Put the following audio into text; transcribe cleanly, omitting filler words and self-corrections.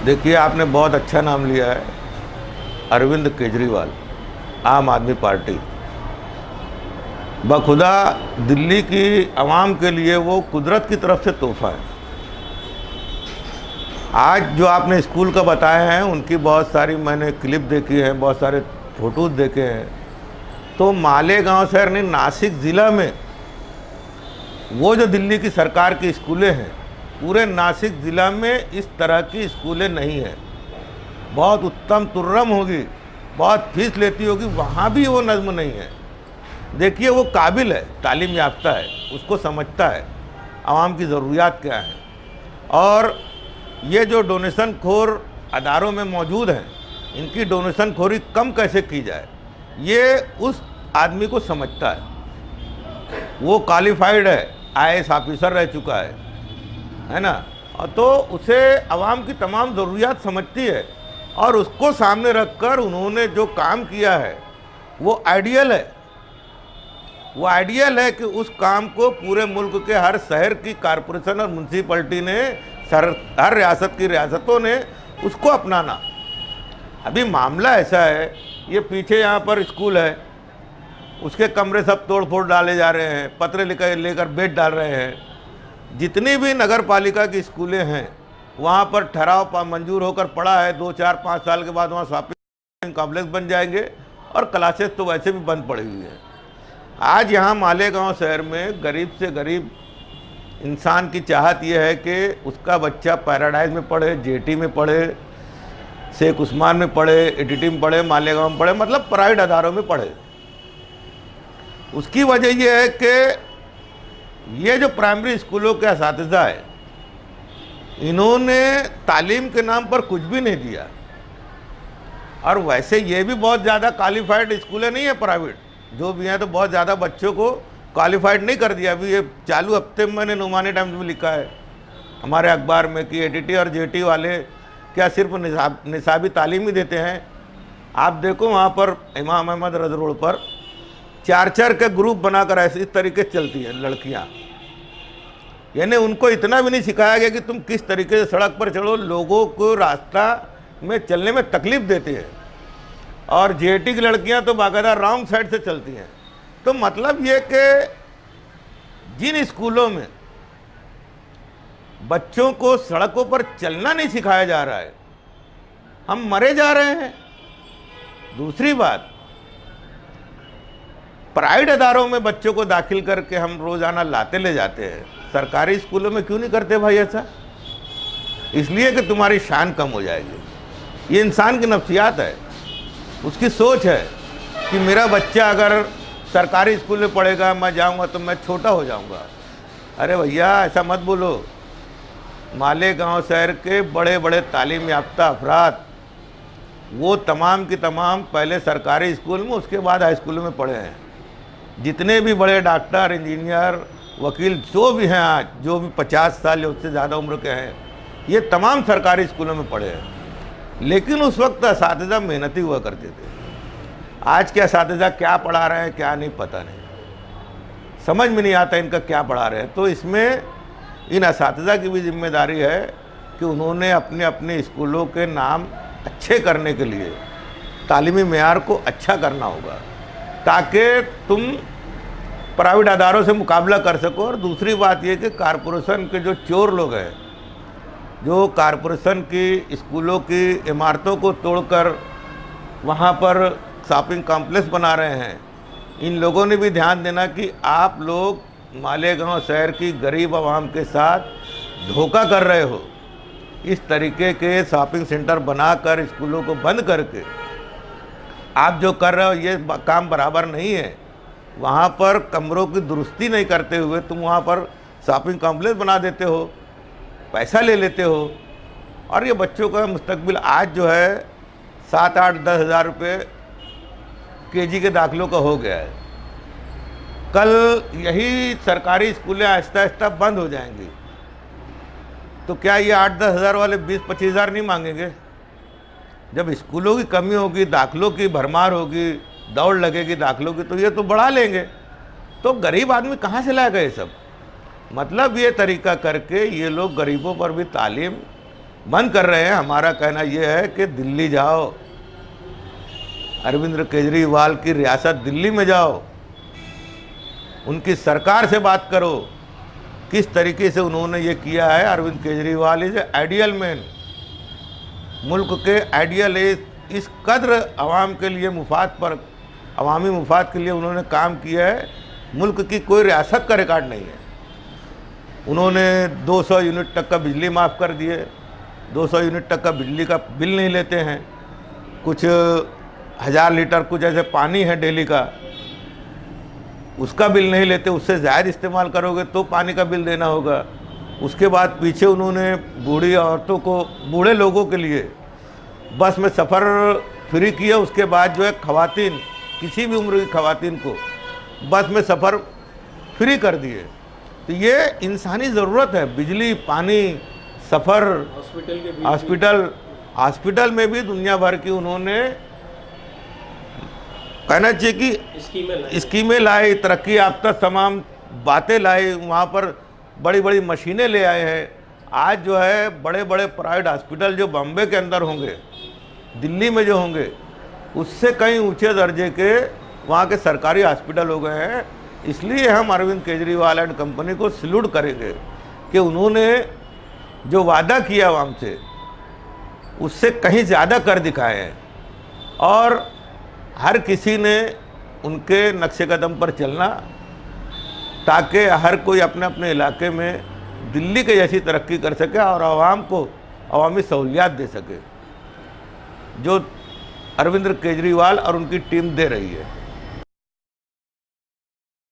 देखिए, आपने बहुत अच्छा नाम लिया है, अरविंद केजरीवाल, आम आदमी पार्टी। बखुदा दिल्ली की आवाम के लिए वो कुदरत की तरफ से तोहफा है। आज जो आपने स्कूल का बताए हैं, उनकी बहुत सारी मैंने क्लिप देखी है, बहुत सारे फोटोज़ देखे हैं। तो मालेगांव शहर नहीं, नासिक ज़िला में वो जो दिल्ली की सरकार की स्कूलें हैं, पूरे नासिक ज़िला में इस तरह की स्कूलें नहीं हैं। बहुत उत्तम तुर्रम होगी, बहुत फीस लेती होगी, वहाँ भी वो नज़्म नहीं है। देखिए, वो काबिल है, तालीम याफ्ता है, उसको समझता है आवाम की ज़रूरियात क्या है। और ये जो डोनेशन खोर अदारों में मौजूद हैं, इनकी डोनेशन खोरी कम कैसे की जाए, ये उस आदमी को समझता है। वो क्वालिफाइड है, IAS ऑफिसर रह चुका है ना। और तो उसे आवाम की तमाम ज़रूरियात समझती है, और उसको सामने रखकर उन्होंने जो काम किया है वो आइडियल है। वो आइडियल है कि उस काम को पूरे मुल्क के हर शहर की कॉरपोरेशन और म्यूनसिपलिटी ने, हर रियासत की रियासतों ने उसको अपनाना। अभी मामला ऐसा है, ये पीछे यहाँ पर स्कूल है, उसके कमरे सब तोड़ फोड़ डाले जा रहे हैं, पतरे लेकर बेड डाल रहे हैं। जितनी भी नगर पालिका की स्कूलें हैं, वहाँ पर ठहराव मंजूर होकर पड़ा है, 2, 4, 5 साल के बाद वहाँ शॉपिंग कॉम्प्लेक्स बन जाएंगे, और क्लासेस तो वैसे भी बंद पड़ी हुई हैं। आज यहाँ मालेगांव शहर में गरीब से गरीब इंसान की चाहत यह है कि उसका बच्चा पैराडाइज में पढ़े, JT में पढ़े, शेख उस्मान में पढ़े, ATT में पढ़े, मालेगांव में पढ़े, मतलब प्राइवेट अदारों में पढ़े। उसकी वजह यह है कि ये जो प्राइमरी स्कूलों के असातिज़ा है, इन्होंने तालीम के नाम पर कुछ भी नहीं दिया। और वैसे ये भी बहुत ज़्यादा क्वालिफाइड स्कूलें नहीं है प्राइवेट, जो भी हैं तो बहुत ज़्यादा बच्चों को क्वालिफाइड नहीं कर दिया। अभी ये चालू हफ्ते में मैंने नुमानी टाइम्स में लिखा है हमारे अखबार में कि ATT और JT वाले क्या सिर्फ निसाबी तालीम ही देते हैं। आप देखो, वहाँ पर इमाम अहमद रज़ रोड पर 4-4 के ग्रुप बनाकर ऐसे इस तरीके से चलती हैं लड़कियाँ। यानी उनको इतना भी नहीं सिखाया गया कि तुम किस तरीके से सड़क पर चलो, लोगों को रास्ता में चलने में तकलीफ़ देती है। और JT की लड़कियां तो बाकायदा रॉन्ग साइड से चलती हैं। तो मतलब ये कि जिन स्कूलों में बच्चों को सड़कों पर चलना नहीं सिखाया जा रहा है, हम मरे जा रहे हैं। दूसरी बात, प्राइवेट अदारों में बच्चों को दाखिल करके हम रोज़ाना लाते ले जाते हैं, सरकारी स्कूलों में क्यों नहीं करते भाई ऐसा? इसलिए कि तुम्हारी शान कम हो जाएगी। ये इंसान की नफ्सियात है, उसकी सोच है कि मेरा बच्चा अगर सरकारी स्कूल में पढ़ेगा, मैं जाऊंगा तो मैं छोटा हो जाऊंगा। अरे भैया, ऐसा मत बोलो। मालेगांव शहर के बड़े बड़े तालीम याफ्ता अफराद, वो तमाम की तमाम पहले सरकारी स्कूल में, उसके बाद हाई स्कूल में पढ़े हैं। जितने भी बड़े डॉक्टर, इंजीनियर, वकील जो भी हैं आज, जो भी 50 साल या उससे ज़्यादा उम्र के हैं, ये तमाम सरकारी स्कूलों में पढ़े हैं। लेकिन उस वक्त असातिज़ा मेहनती हुआ करते थे। आज के असातिज़ा क्या पढ़ा रहे हैं क्या नहीं पता नहीं, समझ में नहीं आता इनका क्या पढ़ा रहे हैं। तो इसमें इन असातिज़ा की भी जिम्मेदारी है कि उन्होंने अपने अपने स्कूलों के नाम अच्छे करने के लिए तालीमी मेयार को अच्छा करना होगा, ताकि तुम प्राइवेट अदारों से मुकाबला कर सको। और दूसरी बात यह कि कॉरपोरेशन के जो चोर लोग हैं, जो कॉरपोरेशन की स्कूलों की इमारतों को तोड़कर वहाँ पर शॉपिंग कॉम्प्लेक्स बना रहे हैं, इन लोगों ने भी ध्यान देना कि आप लोग मालेगांव शहर की गरीब आवाम के साथ धोखा कर रहे हो। इस तरीके के शॉपिंग सेंटर बनाकर स्कूलों को बंद करके आप जो कर रहे हो ये काम बराबर नहीं है। वहाँ पर कमरों की दुरुस्ती नहीं करते हुए तुम वहाँ पर शॉपिंग कॉम्प्लेक्स बना देते हो, पैसा ले लेते हो, और ये बच्चों का मुस्तकबिल आज जो है 7, 8, 10 हज़ार रुपये KG के दाखिलों का हो गया है। कल यही सरकारी स्कूलें आहिस्ता आहिस्ता बंद हो जाएंगी, तो क्या ये 8-10 हज़ार वाले 20-25 हज़ार नहीं मांगेंगे? जब स्कूलों की कमी होगी, दाखिलों की भरमार होगी, दौड़ लगेगी दाखिलों की, तो ये तो बढ़ा लेंगे। तो गरीब आदमी कहाँ से लाएगा ये सब? मतलब ये तरीका करके ये लोग गरीबों पर भी तालीम बंद कर रहे हैं। हमारा कहना यह है कि दिल्ली जाओ, अरविंद केजरीवाल की रियासत दिल्ली में जाओ, उनकी सरकार से बात करो किस तरीके से उन्होंने ये किया है। Arvind Kejriwal is ideal man, मुल्क के आइडियल इस कद्र आवाम के लिए मुफाद पर, अवामी मुफाद के लिए उन्होंने काम किया है। मुल्क की कोई रियासत का रिकॉर्ड नहीं है। उन्होंने 200 यूनिट तक का बिजली माफ़ कर दिए, 200 यूनिट तक का बिजली का बिल नहीं लेते हैं। कुछ 1000 लीटर कुछ ऐसे पानी है डेली का, उसका बिल नहीं लेते। उससे ज़्यादा इस्तेमाल करोगे तो पानी का बिल देना होगा। उसके बाद पीछे उन्होंने बूढ़ी औरतों को, बूढ़े लोगों के लिए बस में सफ़र फ्री किया। उसके बाद जो है खवातीन, किसी भी उम्र की खवातीन को बस में सफ़र फ्री कर दिए। तो ये इंसानी ज़रूरत है, बिजली, पानी, सफ़र, हॉस्पिटल में भी दुनिया भर की उन्होंने कहना चाहिए कि स्कीमें लाई, तरक्की याफ्ता तमाम बातें लाई। वहाँ पर बड़ी बड़ी मशीनें ले आए हैं। आज जो है बड़े बड़े प्राइवेट हॉस्पिटल जो बॉम्बे के अंदर होंगे, दिल्ली में जो होंगे, उससे कहीं ऊंचे दर्जे के वहाँ के सरकारी हॉस्पिटल हो गए हैं। इसलिए हम अरविंद केजरीवाल एंड कंपनी को सैल्यूट करेंगे कि उन्होंने जो वादा किया आवाम से, उससे कहीं ज़्यादा कर दिखाए हैं। और हर किसी ने उनके नक्शे कदम पर चलना, ताकि हर कोई अपने अपने इलाके में दिल्ली के जैसी तरक्की कर सके और आवाम को अवामी सहूलियात दे सके, जो अरविंद केजरीवाल और उनकी टीम दे रही है।